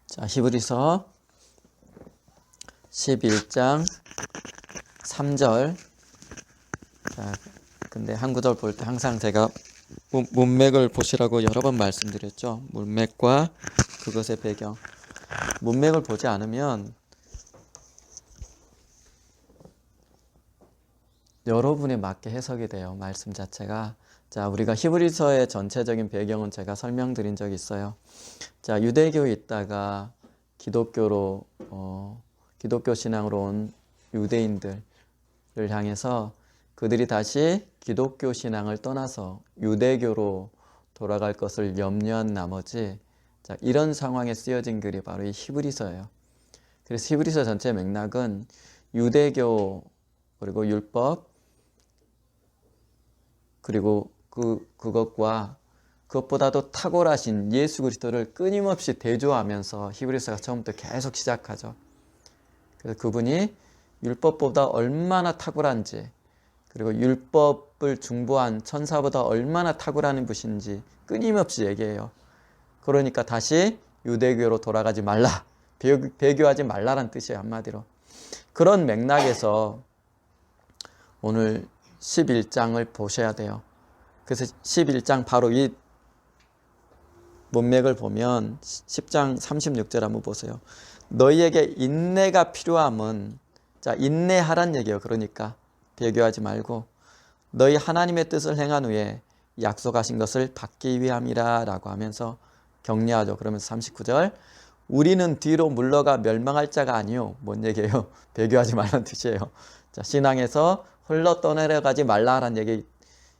자, 히브리서 11장 3절. 자, 근데 한 구절 볼 때 항상 제가 문맥을 보시라고 여러 번 말씀드렸죠. 문맥과 그것의 배경. 문맥을 보지 않으면 여러분에 맞게 해석이 돼요. 말씀 자체가. 자, 우리가 히브리서의 전체적인 배경은 제가 설명드린 적이 있어요. 자, 유대교에 있다가 기독교 신앙으로 온 유대인들을 향해서 그들이 다시 기독교 신앙을 떠나서 유대교로 돌아갈 것을 염려한 나머지, 자, 이런 상황에 쓰여진 글이 바로 이 히브리서예요. 그래서 히브리서 전체 맥락은 유대교 그리고 율법 그리고 그것보다도 탁월하신 예수 그리스도를 끊임없이 대조하면서 히브리서가 처음부터 계속 시작하죠. 그래서 그분이 율법보다 얼마나 탁월한지, 그리고 율법을 중보한 천사보다 얼마나 탁월한 분인지 끊임없이 얘기해요. 그러니까 다시 유대교로 돌아가지 말라, 배교하지 말라란 뜻이에요, 한마디로. 그런 맥락에서 오늘 11장을 보셔야 돼요. 그래서 11장 바로 이 문맥을 보면 10장 36절 한번 보세요. 너희에게 인내가 필요함은, 자, 인내하란 얘기예요. 그러니까 배교하지 말고 너희 하나님의 뜻을 행한 후에 약속하신 것을 받기 위함이라 라고 하면서 격려하죠. 그러면서 39절, 우리는 뒤로 물러가 멸망할 자가 아니요. 뭔 얘기예요? 배교하지 말라는 뜻이에요. 자, 신앙에서 홀로 떠내려가지 말라라는 얘기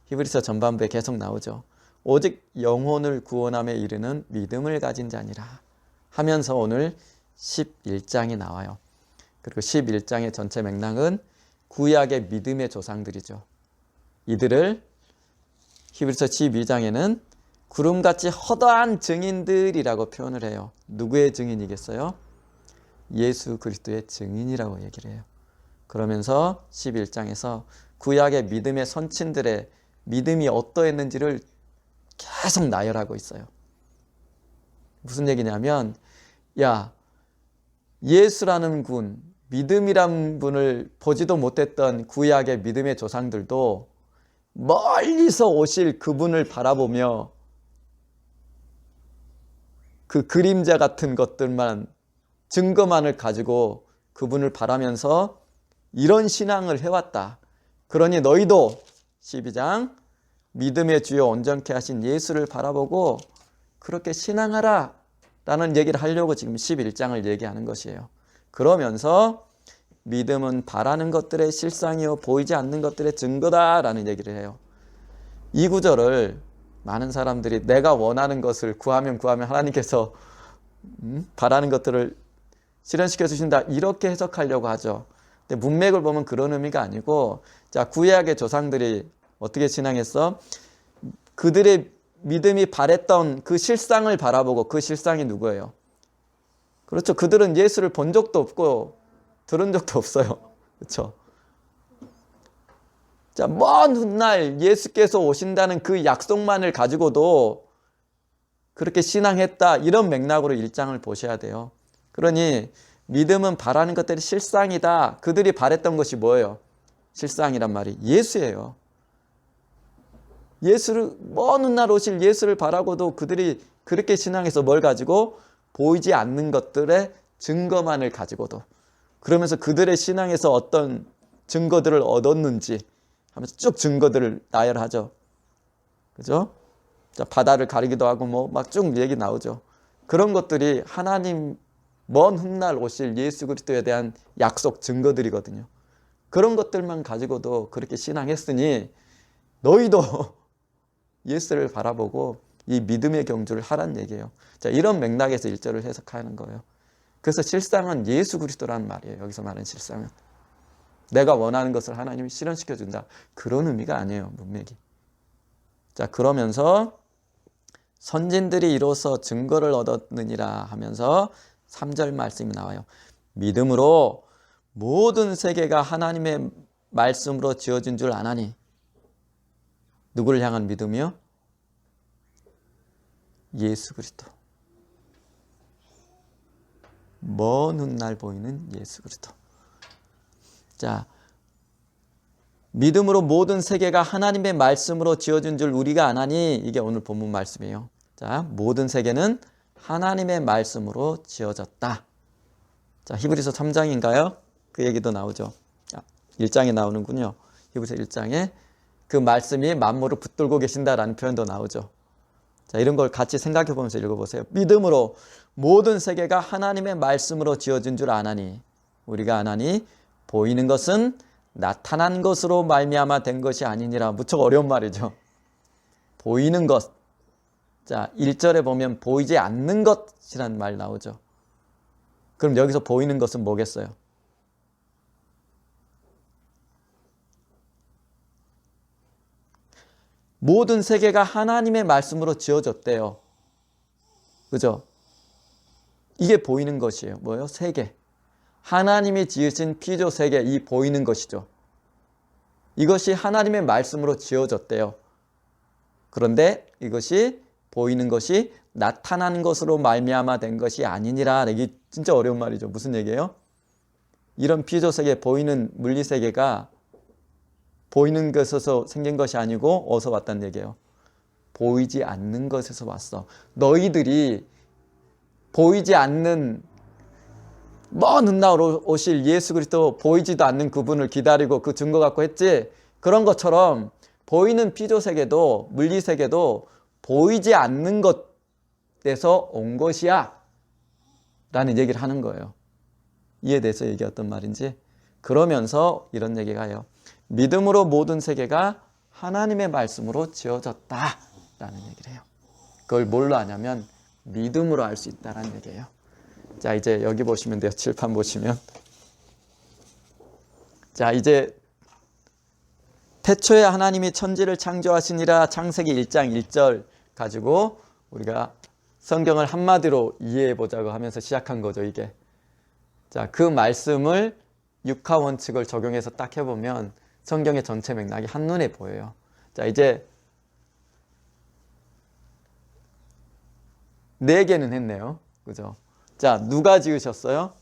히브리서 전반부에 계속 나오죠. 오직 영혼을 구원함에 이르는 믿음을 가진 자니라 하면서 오늘 11장이 나와요. 그리고 11장의 전체 맥락은 구약의 믿음의 조상들이죠. 이들을 히브리서 12장에는 구름같이 허다한 증인들이라고 표현을 해요. 누구의 증인이겠어요? 예수 그리스도의 증인이라고 얘기를 해요. 그러면서 11장에서 구약의 믿음의 선친들의 믿음이 어떠했는지를 계속 나열하고 있어요. 무슨 얘기냐면, 야, 예수라는 분, 믿음이란 분을 보지도 못했던 구약의 믿음의 조상들도 멀리서 오실 그분을 바라보며 그 그림자 같은 것들만, 증거만을 가지고 그분을 바라면서 이런 신앙을 해왔다. 그러니 너희도 12장 믿음의 주요 온전케 하신 예수를 바라보고 그렇게 신앙하라 라는 얘기를 하려고 지금 11장을 얘기하는 것이에요. 그러면서 믿음은 바라는 것들의 실상이요 보이지 않는 것들의 증거다 라는 얘기를 해요. 이 구절을 많은 사람들이 내가 원하는 것을 구하면 하나님께서 바라는 것들을 실현시켜 주신다, 이렇게 해석하려고 하죠. 근데 문맥을 보면 그런 의미가 아니고, 자, 구약의 조상들이 어떻게 신앙했어? 그들의 믿음이 바랬던 그 실상을 바라보고, 그 실상이 누구예요? 그렇죠. 그들은 예수를 본 적도 없고 들은 적도 없어요. 그렇죠. 자, 먼 훗날 예수께서 오신다는 그 약속만을 가지고도 그렇게 신앙했다, 이런 맥락으로 1장을 보셔야 돼요. 그러니 믿음은 바라는 것들이 실상이다. 그들이 바랬던 것이 뭐예요? 실상이란 말이 예수예요. 예수를, 먼 훗날 오실 예수를 바라고도 그들이 그렇게 신앙해서 뭘 가지고? 보이지 않는 것들의 증거만을 가지고도. 그러면서 그들의 신앙에서 어떤 증거들을 얻었는지 하면서 쭉 증거들을 나열하죠. 그죠? 자, 바다를 가리기도 하고 뭐 막 쭉 얘기 나오죠. 그런 것들이 하나님 먼 훗날 오실 예수 그리스도에 대한 약속 증거들이거든요. 그런 것들만 가지고도 그렇게 신앙했으니 너희도 예수를 바라보고 이 믿음의 경주를 하란 얘기예요. 자, 이런 맥락에서 1절을 해석하는 거예요. 그래서 실상은 예수 그리스도라는 말이에요. 여기서 말하는 실상은 내가 원하는 것을 하나님이 실현시켜 준다, 그런 의미가 아니에요, 문맥이. 자, 그러면서 선진들이 이로써 증거를 얻었느니라 하면서 3절 말씀이 나와요. 믿음으로 모든 세계가 하나님의 말씀으로 지어진 줄 아나니. 누구를 향한 믿음이요? 예수 그리스도. 먼 훗날 보이는 예수 그리스도. 자, 믿음으로 모든 세계가 하나님의 말씀으로 지어진 줄 우리가 아나니, 이게 오늘 본문 말씀이에요. 자, 모든 세계는 하나님의 말씀으로 지어졌다. 자, 히브리서 3장인가요? 그 얘기도 나오죠. 자, 1장에 나오는군요. 히브리서 1장에 그 말씀이 만물을 붙들고 계신다라는 표현도 나오죠. 자, 이런 걸 같이 생각해 보면서 읽어보세요. 믿음으로 모든 세계가 하나님의 말씀으로 지어진 줄 아나니, 우리가 아나니 보이는 것은 나타난 것으로 말미암아 된 것이 아니니라. 무척 어려운 말이죠. 보이는 것. 자, 1절에 보면 보이지 않는 것이라는 말 나오죠. 그럼 여기서 보이는 것은 뭐겠어요? 모든 세계가 하나님의 말씀으로 지어졌대요. 그죠? 이게 보이는 것이에요. 뭐예요? 세계. 하나님이 지으신 피조 세계, 이 보이는 것이죠. 이것이 하나님의 말씀으로 지어졌대요. 그런데 이것이 보이는 것이 나타난 것으로 말미암아 된 것이 아니니라. 이게 진짜 어려운 말이죠. 무슨 얘기예요? 이런 피조 세계, 보이는 물리 세계가 보이는 것에서 생긴 것이 아니고 어디서 왔다는 얘기예요? 보이지 않는 것에서 왔어. 너희들이 보이지 않는 먼 훗날 오실 예수 그리스도, 보이지도 않는 그분을 기다리고 그 증거 갖고 했지. 그런 것처럼 보이는 피조 세계도, 물리 세계도 보이지 않는 것에서 온 것이야 라는 얘기를 하는 거예요. 이에 대해서 얘기 어떤 말인지. 그러면서 이런 얘기가 해요. 믿음으로 모든 세계가 하나님의 말씀으로 지어졌다 라는 얘기를 해요. 그걸 뭘로 하냐면 믿음으로 알 수 있다라는 얘기예요. 자, 이제 여기 보시면 돼요. 칠판 보시면. 자, 이제 태초에 하나님이 천지를 창조하시니라. 창세기 1장 1절 가지고 우리가 성경을 한마디로 이해해 보자고 하면서 시작한 거죠, 이게. 자, 그 말씀을 육하 원칙을 적용해서 딱 해보면 성경의 전체 맥락이 한눈에 보여요. 자, 이제 4개는 했네요. 그죠? 자, 누가 지으셨어요?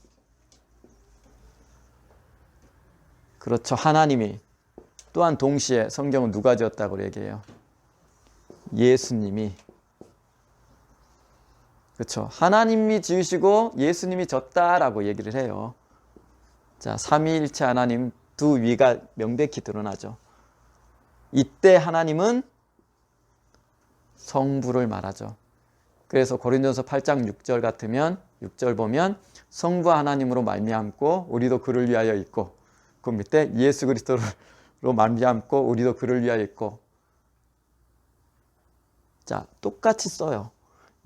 그렇죠. 하나님이. 또한 동시에 성경은 누가 지었다고 얘기해요? 예수님이. 그렇죠. 하나님이 지으시고 예수님이 졌다라고 얘기를 해요. 자, 삼위일체 하나님 두 위가 명백히 드러나죠. 이때 하나님은 성부를 말하죠. 그래서 고린도전서 8장 6절 같으면 6절 보면 성부 하나님으로 말미암고 우리도 그를 위하여 있고, 그 밑에 예수 그리스도로 말미암고 우리도 그를 위하여 있고. 자, 똑같이 써요.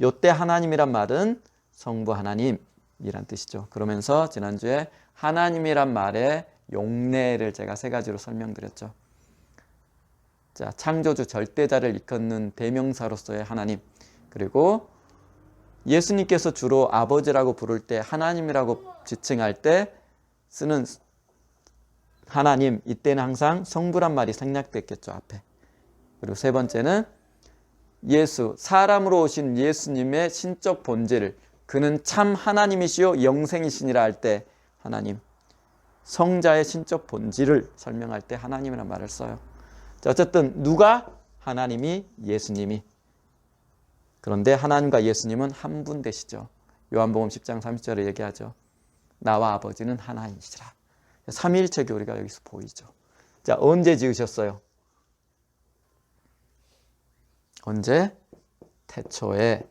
요때 하나님이란 말은 성부 하나님이란 뜻이죠. 그러면서 지난주에 하나님이란 말의 용례를 제가 3가지로 설명드렸죠. 자, 창조주 절대자를 일컫는 대명사로서의 하나님, 그리고 예수님께서 주로 아버지라고 부를 때, 하나님이라고 지칭할 때 쓰는 하나님, 이때는 항상 성부란 말이 생략됐겠죠, 앞에. 그리고 3번째는 예수, 사람으로 오신 예수님의 신적 본질, 그는 참 하나님이시요 영생이시니라 할 때 하나님, 성자의 신적 본질을 설명할 때 하나님이라는 말을 써요. 자, 어쨌든 누가? 하나님이, 예수님이. 그런데 하나님과 예수님은 한 분 되시죠. 요한복음 10장 30절에 얘기하죠. 나와 아버지는 하나이시라. 삼위일체 교리가 여기서 보이죠. 자, 언제 지으셨어요? 언제? 태초에.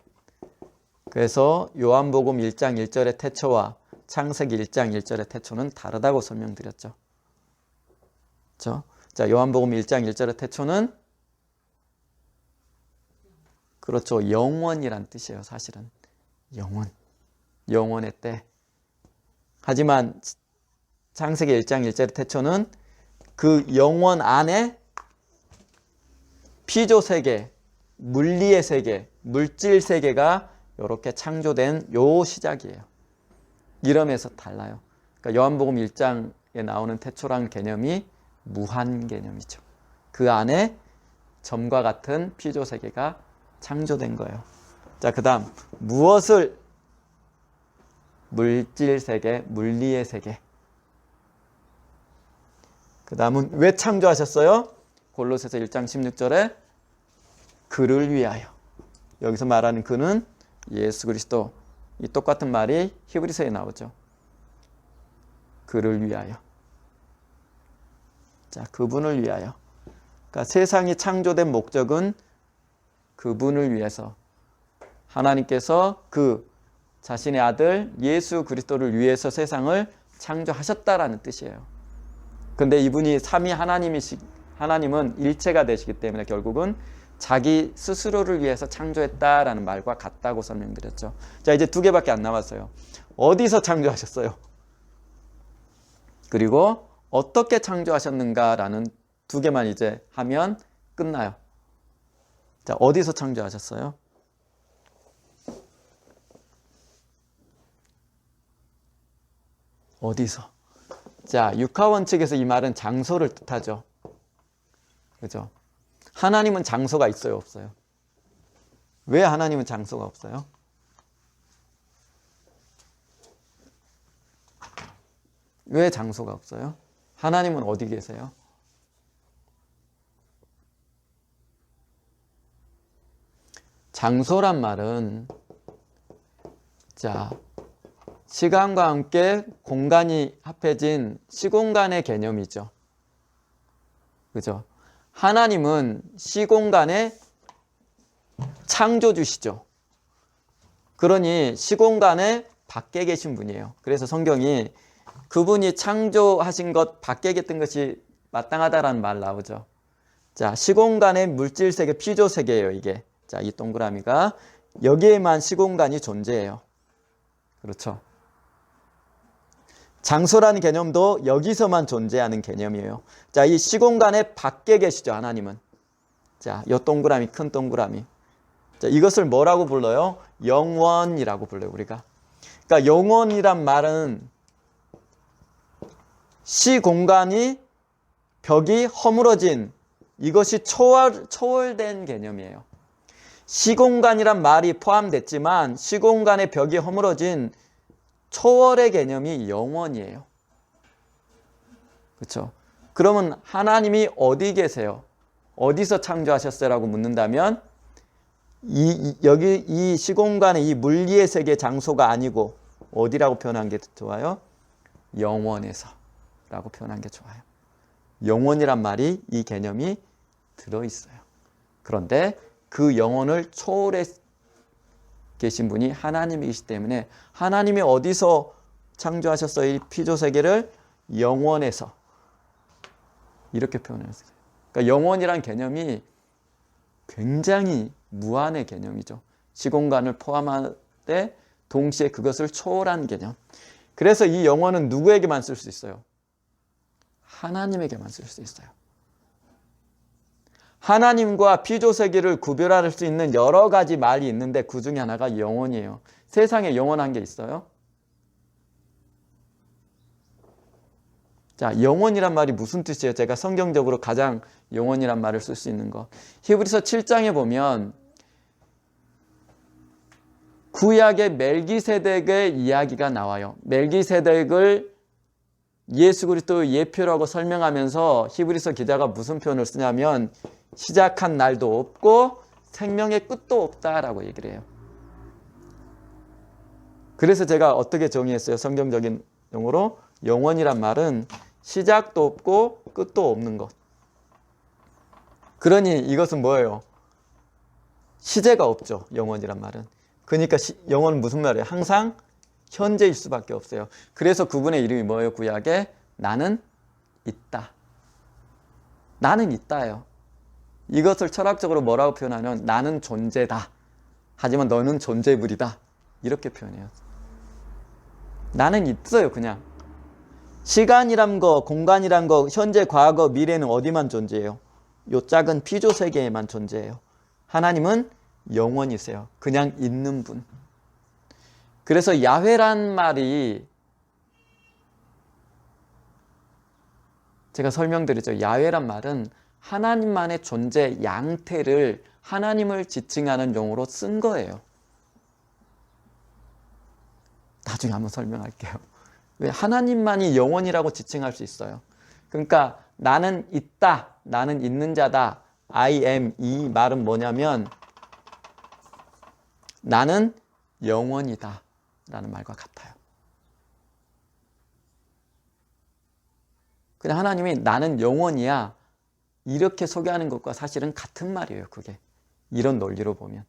그래서 요한복음 1장 1절의 태초와 창세기 1장 1절의 태초는 다르다고 설명드렸죠. 그렇죠? 자, 요한복음 1장 1절의 태초는 그렇죠. 영원이란 뜻이에요. 사실은 영원, 영원의 때. 하지만 창세기 1장 1절의 태초는 그 영원 안에 피조 세계, 물리의 세계, 물질 세계가 이렇게 창조된 요 시작이에요. 이러면서 달라요. 그러니까 요한복음 1장에 나오는 태초란 개념이 무한 개념이죠. 그 안에 점과 같은 피조 세계가 창조된 거예요. 자, 그 다음 무엇을 물질 세계, 물리의 세계. 그 다음은 왜 창조하셨어요? 골로새서 1장 16절에 그를 위하여. 여기서 말하는 그는 예수 그리스도. 이 똑같은 말이 히브리서에 나오죠. 그를 위하여. 자, 그분을 위하여. 그러니까 세상이 창조된 목적은 그분을 위해서. 하나님께서 그 자신의 아들 예수 그리스도를 위해서 세상을 창조하셨다라는 뜻이에요. 근데 이분이 삼위 하나님은 일체가 되시기 때문에 결국은 자기 스스로를 위해서 창조했다라는 말과 같다고 설명드렸죠. 자, 이제 두 개밖에 안 남았어요. 어디서 창조하셨어요? 그리고 어떻게 창조하셨는가라는 두 개만 이제 하면 끝나요. 자, 어디서 창조하셨어요? 어디서? 자, 육하원칙에서 이 말은 장소를 뜻하죠. 그죠? 하나님은 장소가 있어요, 없어요? 왜 하나님은 장소가 없어요? 왜 장소가 없어요? 하나님은 어디 계세요? 장소란 말은 자, 시간과 함께 공간이 합해진 시공간의 개념이죠. 그죠? 하나님은 시공간의 창조주시죠. 그러니 시공간의 밖에 계신 분이에요. 그래서 성경이 그분이 창조하신 것 밖에 계신 것이 마땅하다라는 말 나오죠. 자, 시공간의 물질세계, 피조세계예요, 이게. 자, 이 동그라미가 여기에만 시공간이 존재해요. 그렇죠? 장소라는 개념도 여기서만 존재하는 개념이에요. 자, 이 시공간의 밖에 계시죠, 하나님은. 자, 이 동그라미, 큰 동그라미. 자, 이것을 뭐라고 불러요? 영원이라고 불러요, 우리가. 그러니까 영원이란 말은 시공간이 벽이 허물어진 이것이 초월된 개념이에요. 시공간이란 말이 포함됐지만 시공간의 벽이 허물어진 초월의 개념이 영원이에요. 그렇죠? 그러면 하나님이 어디 계세요? 어디서 창조하셨어요? 라고 묻는다면 여기 이 시공간의 이 물리의 세계 장소가 아니고 어디라고 표현한 게 좋아요? 영원에서 라고 표현한 게 좋아요. 영원이란 말이 이 개념이 들어있어요. 그런데 그 영혼을 초월해 계신 분이 하나님이시기 때문에 하나님이 어디서 창조하셨어요? 이 피조세계를 영원에서 이렇게 표현했어요. 그러니까 영원이란 개념이 굉장히 무한의 개념이죠. 시공간을 포함하되 동시에 그것을 초월한 개념. 그래서 이 영혼은 누구에게만 쓸 수 있어요? 하나님에게만 쓸 수 있어요. 하나님과 피조세계를 구별할 수 있는 여러 가지 말이 있는데 그 중에 하나가 영원이에요. 세상에 영원한 게 있어요? 자, 영원이란 말이 무슨 뜻이에요? 제가 성경적으로 가장 영원이란 말을 쓸 수 있는 거. 히브리서 7장에 보면 구약의 멜기세덱의 이야기가 나와요. 멜기세덱을 예수 그리스도의 예표라고 설명하면서 히브리서 기자가 무슨 표현을 쓰냐면 시작한 날도 없고 생명의 끝도 없다라고 얘기를 해요. 그래서 제가 어떻게 정의했어요? 성경적인 용어로 영원이란 말은 시작도 없고 끝도 없는 것. 그러니 이것은 뭐예요? 시제가 없죠. 영원이란 말은. 그러니까 영원은 무슨 말이에요? 항상 현재일 수밖에 없어요. 그래서 그분의 이름이 뭐예요? 구약에 나는 있다. 나는 있다예요. 이것을 철학적으로 뭐라고 표현하면 나는 존재다. 하지만 너는 존재물이다. 이렇게 표현해요. 나는 있어요, 그냥. 시간이란 거, 공간이란 거, 현재, 과거, 미래는 어디만 존재해요? 요 작은 피조 세계에만 존재해요. 하나님은 영원이세요. 그냥 있는 분. 그래서 야훼란 말이 제가 설명드렸죠. 야훼란 말은 하나님만의 존재 양태를 하나님을 지칭하는 용어로 쓴 거예요. 나중에 한번 설명할게요. 왜 하나님만이 영원이라고 지칭할 수 있어요. 그러니까 나는 있다, 나는 있는 자다, I am, 이 말은 뭐냐면 나는 영원이다 라는 말과 같아요. 그냥 하나님이 나는 영원이야 이렇게 소개하는 것과 사실은 같은 말이에요. 그게 이런 논리로 보면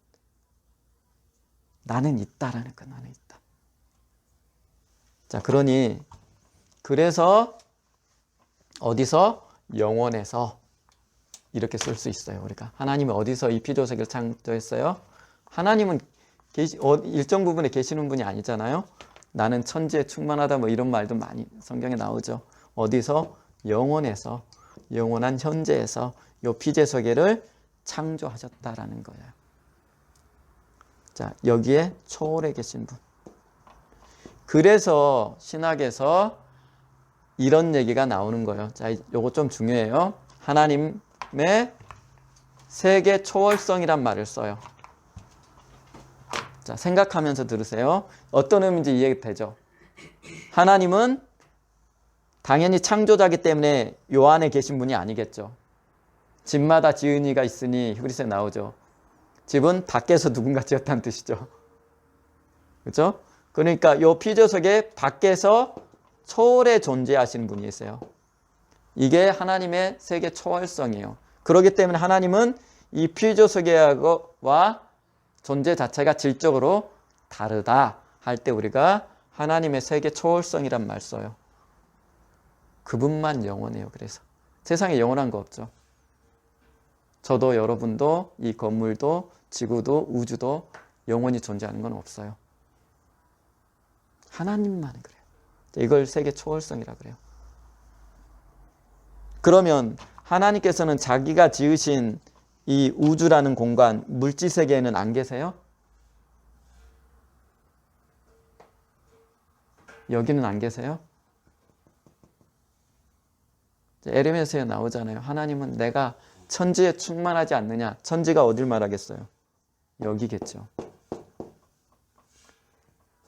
나는 있다라는 거, 나는 있다. 자, 그러니 그래서 어디서? 영원에서 이렇게 쓸 수 있어요. 우리가 하나님은 어디서 이 피조세계를 창조했어요? 하나님은 일정 부분에 계시는 분이 아니잖아요. 나는 천지에 충만하다 뭐 이런 말도 많이 성경에 나오죠. 어디서? 영원에서, 영원한 현재에서 이 피조세계를 창조하셨다라는 거예요. 자, 여기에 초월해 계신 분. 그래서 신학에서 이런 얘기가 나오는 거예요. 자, 요거 좀 중요해요. 하나님의 세계 초월성이란 말을 써요. 자, 생각하면서 들으세요. 어떤 의미인지 이해되죠? 하나님은 당연히 창조자이기 때문에 요 안에 계신 분이 아니겠죠. 집마다 지은 이가 있으니 히브리서에 나오죠. 집은 밖에서 누군가 지었다는 뜻이죠. 그렇죠? 그러니까 요 피조세계 밖에서 초월에 존재하시는 분이세요. 이게 하나님의 세계 초월성이에요. 그렇기 때문에 하나님은 이 피조세계와 존재 자체가 질적으로 다르다 할 때 우리가 하나님의 세계 초월성이란 말 써요. 그분만 영원해요. 그래서 세상에 영원한 거 없죠. 저도 여러분도 이 건물도 지구도 우주도 영원히 존재하는 건 없어요. 하나님만 그래요. 이걸 세계 초월성이라고 그래요. 그러면 하나님께서는 자기가 지으신 이 우주라는 공간, 물질 세계에는 안 계세요? 여기는 안 계세요? 에레미야서에 나오잖아요. 하나님은 내가 천지에 충만하지 않느냐. 천지가 어딜 말하겠어요? 여기겠죠.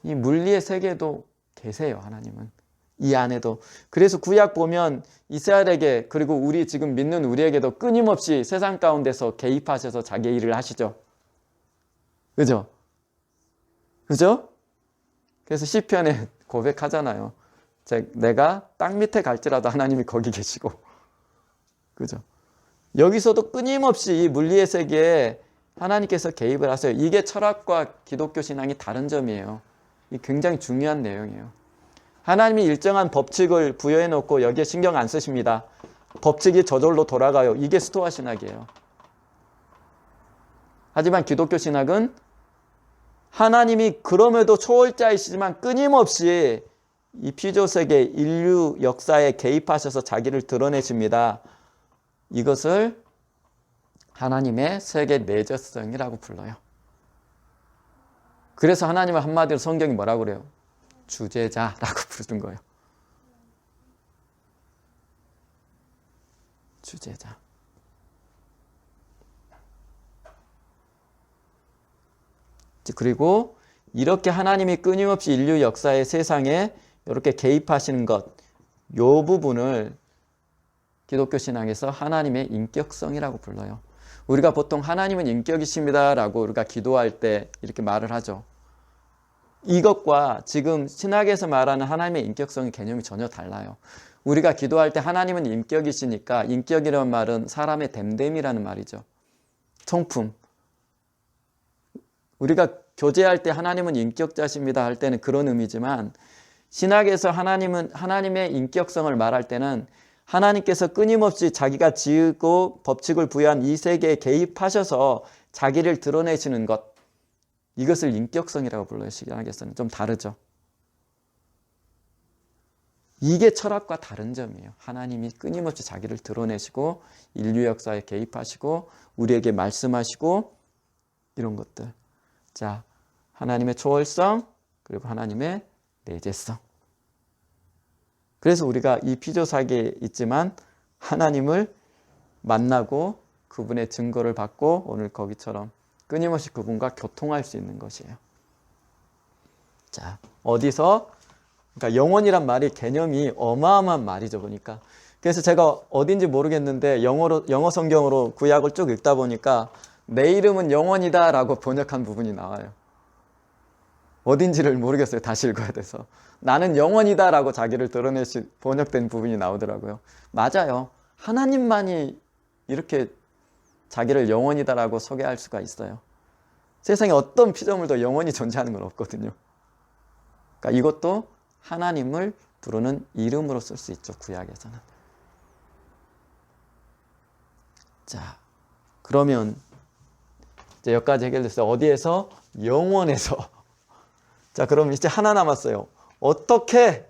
이 물리의 세계도 계세요. 하나님은. 이 안에도. 그래서 구약 보면 이스라엘에게 그리고 우리 지금 믿는 우리에게도 끊임없이 세상 가운데서 개입하셔서 자기의 일을 하시죠. 그죠? 그죠? 그래서 시편에 고백하잖아요. 내가 땅 밑에 갈지라도 하나님이 거기 계시고. 그죠? 여기서도 끊임없이 이 물리의 세계에 하나님께서 개입을 하세요. 이게 철학과 기독교 신앙이 다른 점이에요. 이 굉장히 중요한 내용이에요. 하나님이 일정한 법칙을 부여해 놓고 여기에 신경 안 쓰십니다. 법칙이 저절로 돌아가요. 이게 스토아 신학이에요. 하지만 기독교 신학은 하나님이 그럼에도 초월자이시지만 끊임없이 이 피조세계 인류 역사에 개입하셔서 자기를 드러내십니다. 이것을 하나님의 세계 내재성이라고 불러요. 그래서 하나님을 한마디로 성경이 뭐라고 그래요? 주재자라고 부르는 거예요. 주재자. 그리고 이렇게 하나님이 끊임없이 인류 역사의 세상에 이렇게 개입하시는 것, 이 부분을 기독교 신앙에서 하나님의 인격성이라고 불러요. 우리가 보통 하나님은 인격이십니다라고 우리가 기도할 때 이렇게 말을 하죠. 이것과 지금 신학에서 말하는 하나님의 인격성의 개념이 전혀 달라요. 우리가 기도할 때 하나님은 인격이시니까 인격이라는 말은 사람의 됨됨이라는 말이죠. 성품. 우리가 교제할 때 하나님은 인격자십니다 할 때는 그런 의미지만 신학에서 하나님의 인격성을 말할 때는 하나님께서 끊임없이 자기가 지으고 법칙을 부여한 이 세계에 개입하셔서 자기를 드러내시는 것, 이것을 인격성이라고 불러요. 신학에서는 좀 다르죠. 이게 철학과 다른 점이에요. 하나님이 끊임없이 자기를 드러내시고 인류 역사에 개입하시고 우리에게 말씀하시고 이런 것들. 자, 하나님의 초월성 그리고 하나님의 내재성. 그래서 우리가 이 피조세계에 있지만 하나님을 만나고 그분의 증거를 받고 오늘 거기처럼 끊임없이 그분과 교통할 수 있는 것이에요. 자, 어디서? 그러니까 영원이란 말이 개념이 어마어마한 말이죠, 보니까. 그래서 제가 어딘지 모르겠는데 영어 성경으로 구약을 쭉 읽다 보니까 내 이름은 영원이다 라고 번역한 부분이 나와요. 어딘지를 모르겠어요. 다시 읽어야 돼서. 나는 영원이다 라고 자기를 드러내시 번역된 부분이 나오더라고요. 맞아요. 하나님만이 이렇게 자기를 영원이다 라고 소개할 수가 있어요. 세상에 어떤 피조물도 영원히 존재하는 건 없거든요. 그러니까 이것도 하나님을 부르는 이름으로 쓸 수 있죠, 구약에서는. 자, 그러면 이제 여기까지 해결됐어요. 어디에서? 영원에서. 자, 그럼 이제 하나 남았어요. 어떻게?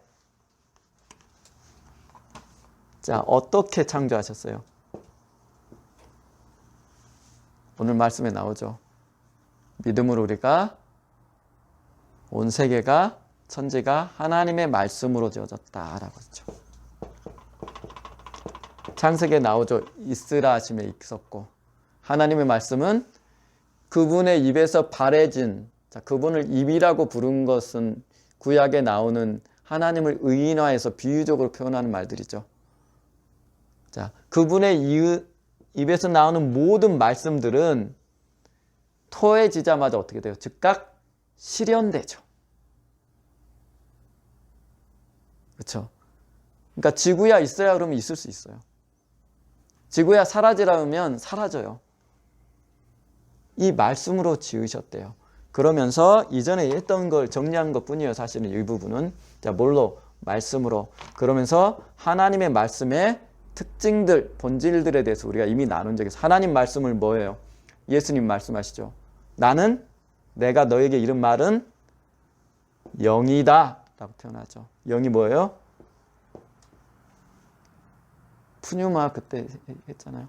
자, 어떻게 창조하셨어요? 오늘 말씀에 나오죠. 믿음으로 우리가 온 세계가 천지가 하나님의 말씀으로 지어졌다라고 했죠. 창세기에 나오죠. 있으라 하심에 있었고, 하나님의 말씀은 그분의 입에서 발해진, 자, 그분을 입이라고 부른 것은 구약에 나오는 하나님을 의인화해서 비유적으로 표현하는 말들이죠. 자, 그분의 입에서 나오는 모든 말씀들은 토해지자마자 어떻게 돼요? 즉각 실현되죠. 그렇죠? 그러니까 지구야 있어야 그러면 있을 수 있어요. 지구야 사라지라 하면 사라져요. 이 말씀으로 지으셨대요. 그러면서 이전에 했던 걸 정리한 것뿐이에요. 사실은 일부분은. 자, 뭘로? 말씀으로. 그러면서 하나님의 말씀의 특징들, 본질들에 대해서 우리가 이미 나눈 적이 있어요. 하나님 말씀을 뭐예요? 예수님 말씀하시죠. 내가 너에게 이른 말은 영이다 라고 표현하죠. 영이 뭐예요? 푸뉴마 그때 했잖아요.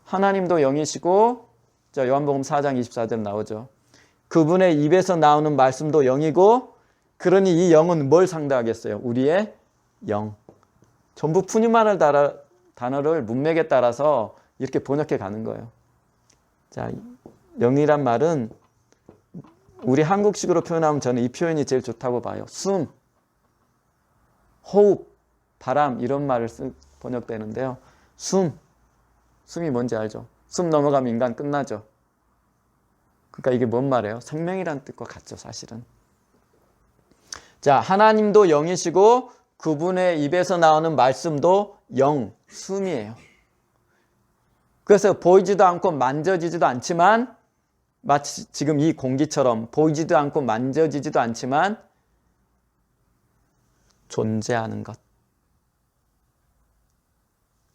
하나님도 영이시고, 자, 요한복음 4장 24절 나오죠. 그분의 입에서 나오는 말씀도 영이고, 그러니 이 영은 뭘 상대하겠어요? 우리의 영. 전부 푸뉴마를 단어를 문맥에 따라서 이렇게 번역해 가는 거예요. 자, 영이란 말은 우리 한국식으로 표현하면 저는 이 표현이 제일 좋다고 봐요. 숨, 호흡, 바람 이런 말을 번역되는데요. 숨이 뭔지 알죠? 숨 넘어가면 인간 끝나죠. 그러니까 이게 뭔 말이에요? 생명이란 뜻과 같죠, 사실은. 자, 하나님도 영이시고 그분의 입에서 나오는 말씀도 영, 숨이에요. 그래서 보이지도 않고 만져지지도 않지만, 마치 지금 이 공기처럼 보이지도 않고 만져지지도 않지만 존재하는 것.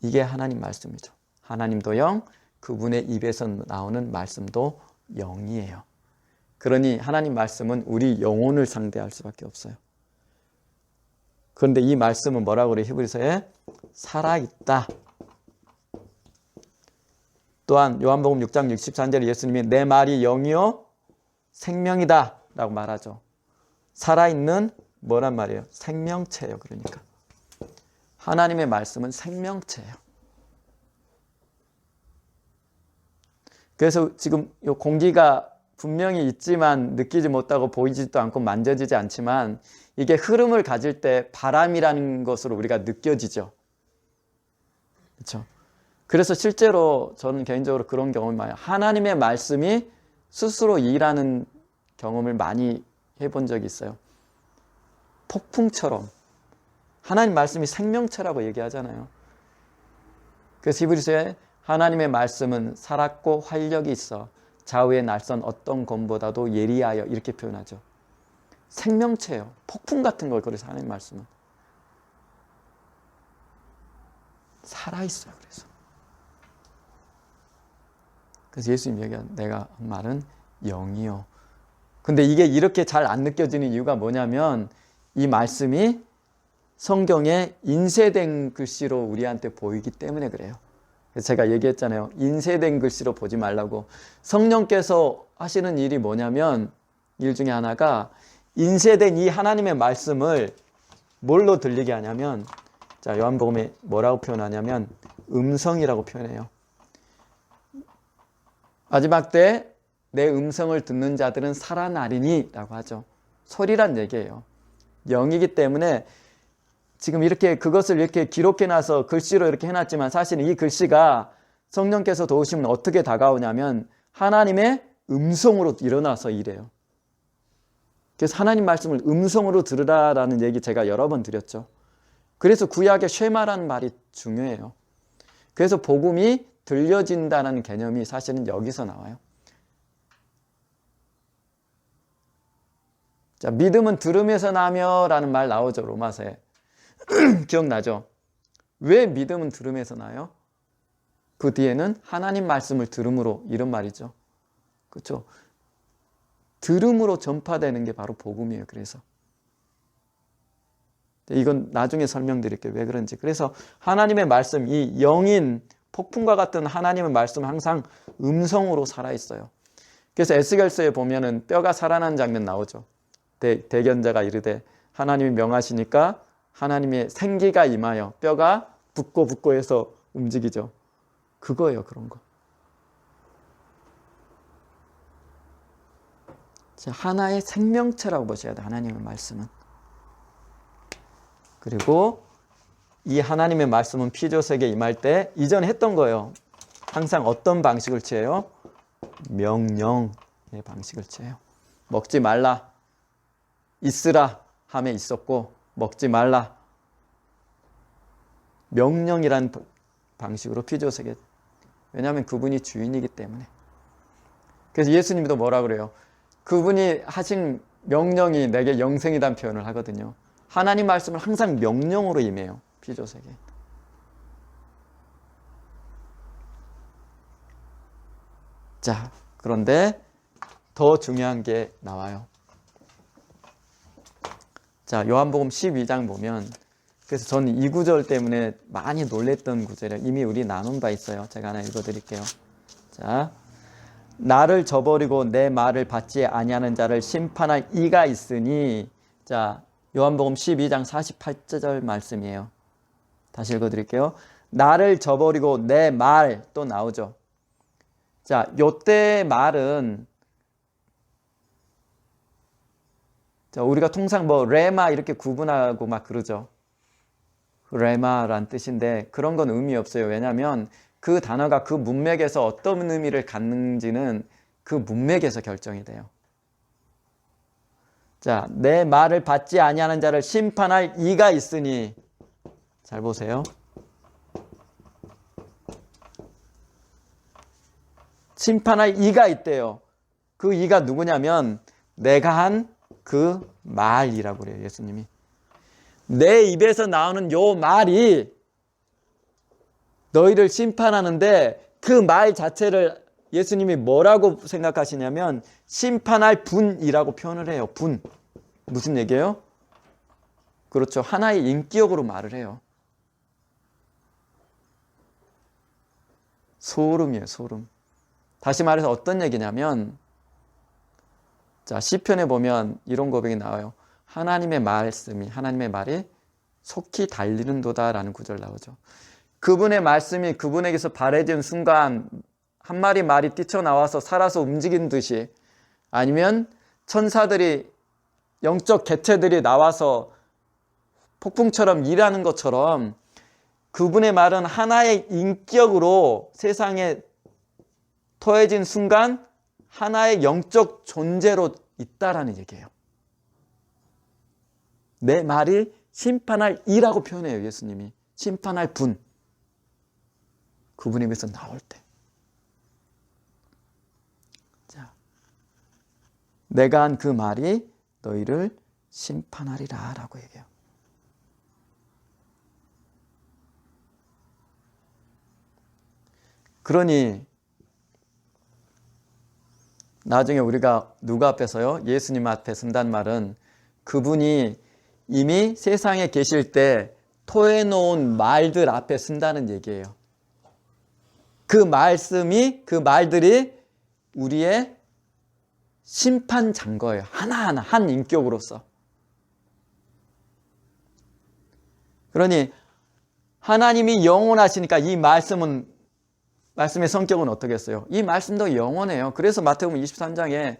이게 하나님 말씀이죠. 하나님도 영, 그분의 입에서 나오는 말씀도 영이에요. 그러니 하나님 말씀은 우리 영혼을 상대할 수밖에 없어요. 그런데 이 말씀은 뭐라고 그래요? 히브리서에 살아있다. 또한 요한복음 6장 64절에 예수님이 내 말이 영이요 생명이다 라고 말하죠. 살아있는 뭐란 말이에요? 생명체예요. 그러니까 하나님의 말씀은 생명체예요. 그래서 지금 이 공기가 분명히 있지만 느끼지 못하고 보이지도 않고 만져지지 않지만 이게 흐름을 가질 때 바람이라는 것으로 우리가 느껴지죠. 그렇죠? 그래서 실제로 저는 개인적으로 그런 경험을 많이 해요. 하나님의 말씀이 스스로 일하는 경험을 많이 해본 적이 있어요. 폭풍처럼. 하나님 말씀이 생명체라고 얘기하잖아요. 그래서 히브리서에 하나님의 말씀은 살았고 활력이 있어 좌우에 날선 어떤 검보다도 예리하여 이렇게 표현하죠. 생명체예요. 폭풍 같은 걸. 그래서 하나님 말씀은 살아있어요. 그래서 예수님 얘기한 내가 한 말은 영이요. 근데 이게 이렇게 잘 안 느껴지는 이유가 뭐냐면 이 말씀이 성경에 인쇄된 글씨로 우리한테 보이기 때문에 그래요. 그래서 제가 얘기했잖아요. 인쇄된 글씨로 보지 말라고. 성령께서 하시는 일이 뭐냐면 일 중에 하나가 인쇄된 이 하나님의 말씀을 뭘로 들리게 하냐면, 자, 요한복음에 뭐라고 표현하냐면 음성이라고 표현해요. 마지막 때 내 음성을 듣는 자들은 살아나리니 라고 하죠. 소리란 얘기예요. 영이기 때문에 지금 이렇게 그것을 이렇게 기록해놔서 글씨로 이렇게 해놨지만 사실은 이 글씨가 성령께서 도우시면 어떻게 다가오냐면 하나님의 음성으로 일어나서 이래요. 그래서 하나님 말씀을 음성으로 들으라라는 얘기 제가 여러 번 드렸죠. 그래서 구약의 쉐마라는 말이 중요해요. 그래서 복음이 들려진다는 개념이 사실은 여기서 나와요. 자, 믿음은 들음에서 나며 라는 말 나오죠, 로마서에. 기억나죠? 왜 믿음은 들음에서 나요? 그 뒤에는 하나님 말씀을 들음으로 이런 말이죠. 그렇죠? 들음으로 전파되는 게 바로 복음이에요. 그래서 이건 나중에 설명드릴게요. 왜 그런지. 그래서 하나님의 말씀, 이 영인 폭풍과 같은 하나님의 말씀은 항상 음성으로 살아있어요. 그래서 에스겔서에 보면은 뼈가 살아난 장면 나오죠. 대견자가 이르되 하나님이 명하시니까 하나님의 생기가 임하여 뼈가 붓고 해서 움직이죠. 그거예요. 그런 거. 하나의 생명체라고 보셔야 돼요. 하나님의 말씀은. 그리고 이 하나님의 말씀은 피조세계에 임할 때 이전에 했던 거예요. 항상 어떤 방식을 취해요? 명령의 방식을 취해요. 먹지 말라. 있으라 함에 있었고 먹지 말라. 명령이란 방식으로 피조세계. 왜냐하면 그분이 주인이기 때문에. 그래서 예수님도 뭐라 그래요? 그분이 하신 명령이 내게 영생이란 표현을 하거든요. 하나님 말씀을 항상 명령으로 임해요. 피조세계. 자, 그런데 더 중요한 게 나와요. 자, 요한복음 12장 보면, 그래서 저는 이 구절 때문에 많이 놀랬던 구절이에요. 이미 우리 나눈 바 있어요. 제가 하나 읽어드릴게요. 자, 나를 저버리고 내 말을 받지 아니하는 자를 심판할 이가 있으니. 자, 요한복음 12장 48절 말씀이에요. 다시 읽어드릴게요. 나를 저버리고 내 말 또 나오죠. 자, 요때 말은 자, 우리가 통상 뭐 레마 이렇게 구분하고 막 그러죠. 레마란 뜻인데 그런 건 의미 없어요. 왜냐하면 그 단어가 그 문맥에서 어떤 의미를 갖는지는 그 문맥에서 결정이 돼요. 자, 내 말을 받지 아니하는 자를 심판할 이가 있으니. 잘 보세요. 심판할 이가 있대요. 그 이가 누구냐면 내가 한 그 말이라고 그래요. 예수님이. 내 입에서 나오는 요 말이 너희를 심판하는데 그 말 자체를 예수님이 뭐라고 생각하시냐면 심판할 분이라고 표현을 해요. 분. 무슨 얘기예요? 그렇죠. 하나의 인격으로 말을 해요. 소름이에요. 소름. 다시 말해서 어떤 얘기냐면 자, 시편에 보면 이런 고백이 나와요. 하나님의 말씀이, 하나님의 말이 속히 달리는도다라는 구절 나오죠. 그분의 말씀이 그분에게서 발해진 순간 한 마리 말이 뛰쳐나와서 살아서 움직인 듯이 아니면 천사들이 영적 개체들이 나와서 폭풍처럼 일하는 것처럼 그분의 말은 하나의 인격으로 세상에 토해진 순간 하나의 영적 존재로 있다라는 얘기예요. 내 말이 심판할 이라고 표현해요. 예수님이. 심판할 분. 그분의 입에서 나올 때. 자, 내가 한 그 말이 너희를 심판하리라 라고 얘기해요. 그러니 나중에 우리가 누구 앞에서요? 예수님 앞에 쓴다는 말은 그분이 이미 세상에 계실 때 토해놓은 말들 앞에 쓴다는 얘기예요. 그 말씀이, 그 말들이 우리의 심판장거예요. 하나하나, 한 인격으로서. 그러니 하나님이 영원하시니까 이 말씀의 성격은 어떻겠어요? 이 말씀도 영원해요. 그래서 마태복음 23장에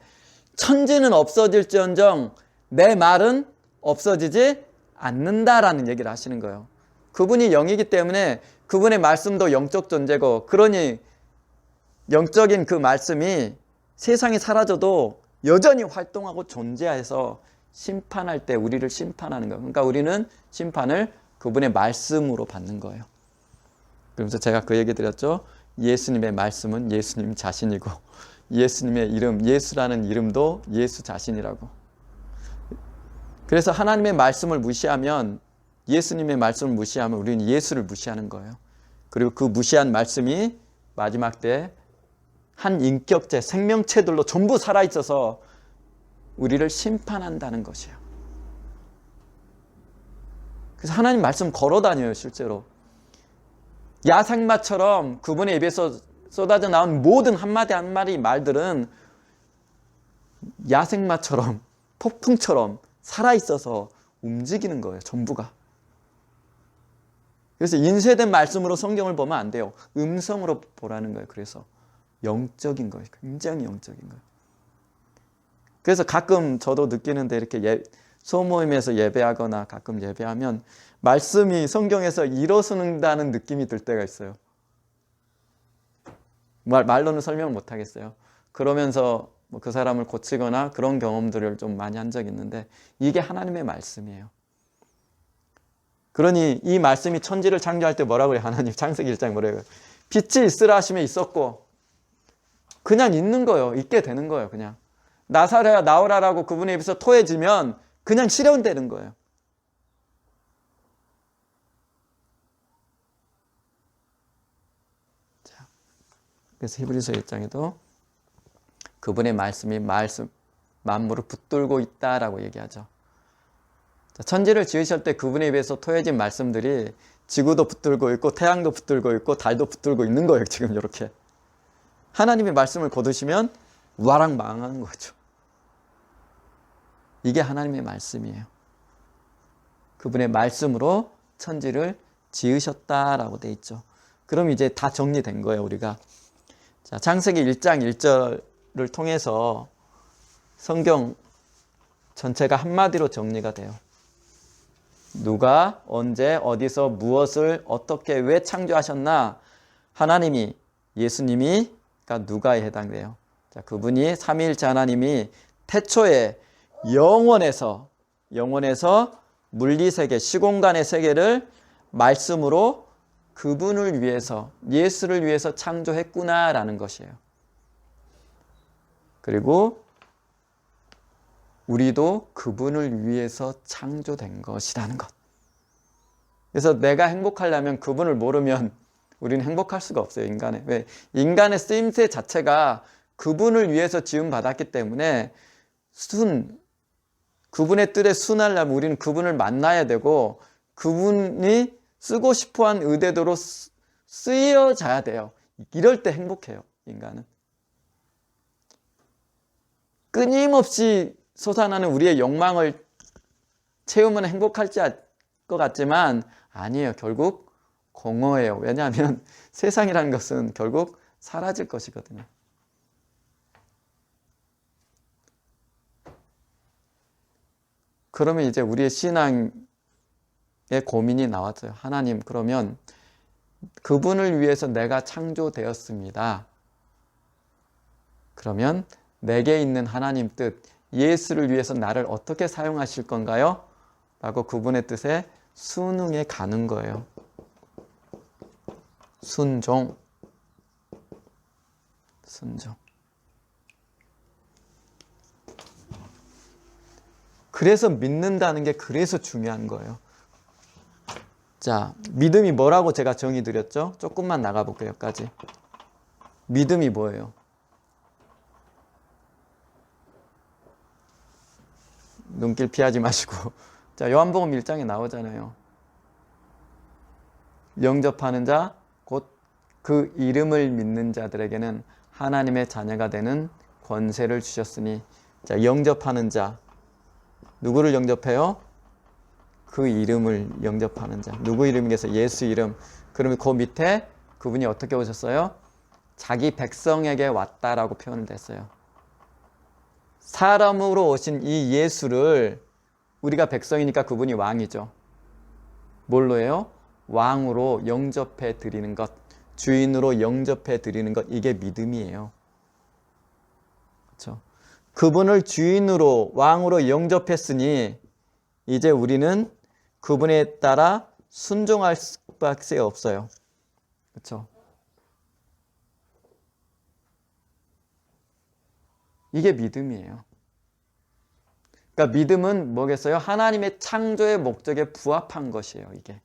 천지는 없어질지언정 내 말은 없어지지 않는다라는 얘기를 하시는 거예요. 그분이 영이기 때문에 그분의 말씀도 영적 존재고, 그러니 영적인 그 말씀이 세상이 사라져도 여전히 활동하고 존재해서 심판할 때 우리를 심판하는 거예요. 그러니까 우리는 심판을 그분의 말씀으로 받는 거예요. 그러면서 제가 그 얘기 드렸죠. 예수님의 말씀은 예수님 자신이고, 예수님의 이름, 예수라는 이름도 예수 자신이라고. 그래서 하나님의 말씀을 무시하면, 예수님의 말씀을 무시하면 우리는 예수를 무시하는 거예요. 그리고 그 무시한 말씀이 마지막 때 한 인격체, 생명체들로 전부 살아있어서 우리를 심판한다는 것이에요. 그래서 하나님 말씀 걸어다녀요, 실제로. 야생마처럼 그분의 입에서 쏟아져 나온 모든 한마디 한마디 말들은 야생마처럼, 폭풍처럼 살아있어서 움직이는 거예요, 전부가. 그래서 인쇄된 말씀으로 성경을 보면 안 돼요. 음성으로 보라는 거예요. 그래서 영적인 거예요. 굉장히 영적인 거예요. 그래서 가끔 저도 느끼는데, 이렇게 소모임에서 예배하거나 가끔 예배하면 말씀이 성경에서 일어서는다는 느낌이 들 때가 있어요. 말로는 설명을 못 하겠어요. 그러면서 그 사람을 고치거나 그런 경험들을 좀 많이 한 적이 있는데, 이게 하나님의 말씀이에요. 그러니 이 말씀이 천지를 창조할 때 뭐라고 해요? 하나님 창세기 1장에 뭐라고 해요? 빛이 있으라 하시면 있었고, 그냥 있는 거예요. 있게 되는 거예요. 그냥 나사로야 나오라라고 그분의 입에서 토해지면 그냥 실현되는 거예요. 자, 그래서 히브리서 1장에도 그분의 말씀이 만물을 붙들고 있다라고 얘기하죠. 자, 천지를 지으실 때 그분의 입에서 토해진 말씀들이 지구도 붙들고 있고 태양도 붙들고 있고 달도 붙들고 있는 거예요. 지금 이렇게 하나님의 말씀을 거두시면 와락 망하는 거죠. 이게 하나님의 말씀이에요. 그분의 말씀으로 천지를 지으셨다라고 돼 있죠. 그럼 이제 다 정리된 거예요, 우리가. 자, 창세기 1장 1절을 통해서 성경 전체가 한마디로 정리가 돼요. 누가 언제 어디서 무엇을 어떻게 왜 창조하셨나? 하나님이, 예수님이, 그러니까 누가에 해당돼요. 자, 그분이 삼위일체 하나님이 태초에 영원에서 물리세계, 시공간의 세계를 말씀으로 그분을 위해서, 예수를 위해서 창조했구나라는 것이에요. 그리고 우리도 그분을 위해서 창조된 것이라는 것. 그래서 내가 행복하려면 그분을 모르면 우리는 행복할 수가 없어요, 인간의. 왜? 인간의 쓰임새 자체가 그분을 위해서 지음받았기 때문에 그분의 뜻에 순하려면 우리는 그분을 만나야 되고, 그분이 쓰고 싶어한 의대도로 쓰여져야 돼요. 이럴 때 행복해요, 인간은. 끊임없이 솟아나는 우리의 욕망을 채우면 행복할지 것 같지만 아니에요. 결국 공허해요. 왜냐하면 세상이라는 것은 결국 사라질 것이거든요. 그러면 이제 우리의 신앙의 고민이 나왔어요. 하나님, 그러면 그분을 위해서 내가 창조되었습니다. 그러면 내게 있는 하나님 뜻, 예수를 위해서 나를 어떻게 사용하실 건가요? 라고 그분의 뜻에 순응해 가는 거예요. 순종. 그래서 믿는다는 게 그래서 중요한 거예요. 자, 믿음이 뭐라고 제가 정의 드렸죠? 조금만 나가볼게요, 여기까지. 믿음이 뭐예요? 눈길 피하지 마시고. 자, 요한복음 1장에 나오잖아요. 영접하는 자, 곧 그 이름을 믿는 자들에게는 하나님의 자녀가 되는 권세를 주셨으니. 자, 영접하는 자. 누구를 영접해요? 그 이름을 영접하는 자. 누구 이름이겠어요? 예수 이름. 그러면 그 밑에 그분이 어떻게 오셨어요? 자기 백성에게 왔다라고 표현을 했어요. 사람으로 오신 이 예수를 우리가 백성이니까 그분이 왕이죠. 뭘로 해요? 왕으로 영접해 드리는 것, 주인으로 영접해 드리는 것, 이게 믿음이에요. 그렇죠? 그분을 주인으로 왕으로 영접했으니 이제 우리는 그분에 따라 순종할 수밖에 없어요. 그렇죠? 이게 믿음이에요. 그러니까 믿음은 뭐겠어요? 하나님의 창조의 목적에 부합한 것이에요, 이게.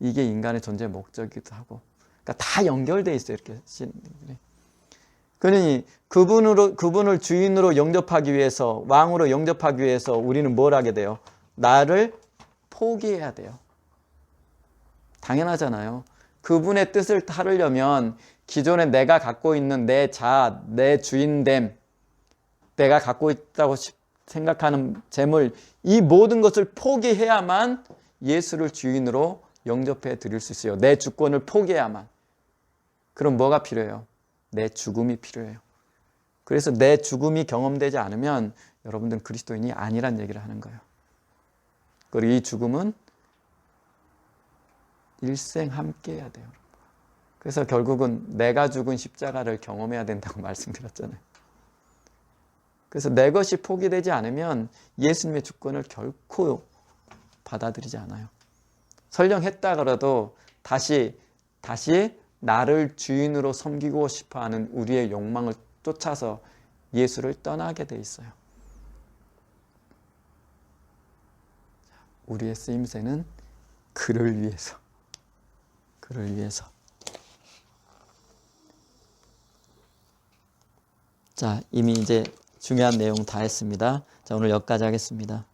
이게 인간의 존재의 목적이기도 하고. 그러니까 다 연결되어 있어요, 이렇게. 그러니 그분을 주인으로 영접하기 위해서, 왕으로 영접하기 위해서 우리는 뭘 하게 돼요? 나를 포기해야 돼요. 당연하잖아요. 그분의 뜻을 따르려면 기존에 내가 갖고 있는 내 자아, 내 주인됨, 내가 갖고 있다고 생각하는 재물, 이 모든 것을 포기해야만 예수를 주인으로 영접해 드릴 수 있어요. 내 주권을 포기해야만. 그럼 뭐가 필요해요? 내 죽음이 필요해요. 그래서 내 죽음이 경험되지 않으면 여러분들은 그리스도인이 아니란 얘기를 하는 거예요. 그리고 이 죽음은 일생 함께 해야 돼요. 그래서 결국은 내가 죽은 십자가를 경험해야 된다고 말씀드렸잖아요. 그래서 내 것이 포기되지 않으면 예수님의 주권을 결코 받아들이지 않아요. 설령 했다 그래도 다시 나를 주인으로 섬기고 싶어하는 우리의 욕망을 쫓아서 예수를 떠나게 돼 있어요. 우리의 쓰임새는 그를 위해서. 자, 이미 이제 중요한 내용 다 했습니다. 자, 오늘 여기까지 하겠습니다.